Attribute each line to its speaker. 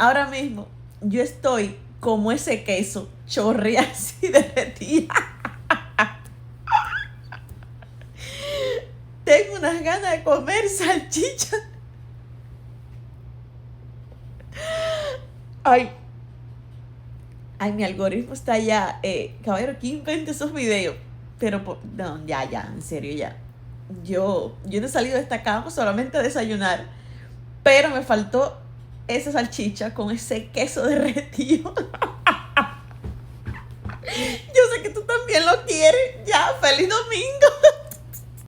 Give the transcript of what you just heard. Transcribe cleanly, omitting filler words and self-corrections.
Speaker 1: ahora mismo yo estoy como ese queso, chorrea así derretida. Tengo unas ganas de comer salchicha. Ay, mi algoritmo está ya, caballero, ¿quién inventa esos videos? Pero, no, ya, en serio, ya. Yo no he salido de esta cama solamente a desayunar, pero me faltó esa salchicha con ese queso derretido. Yo sé que tú también lo quieres. Ya, feliz domingo.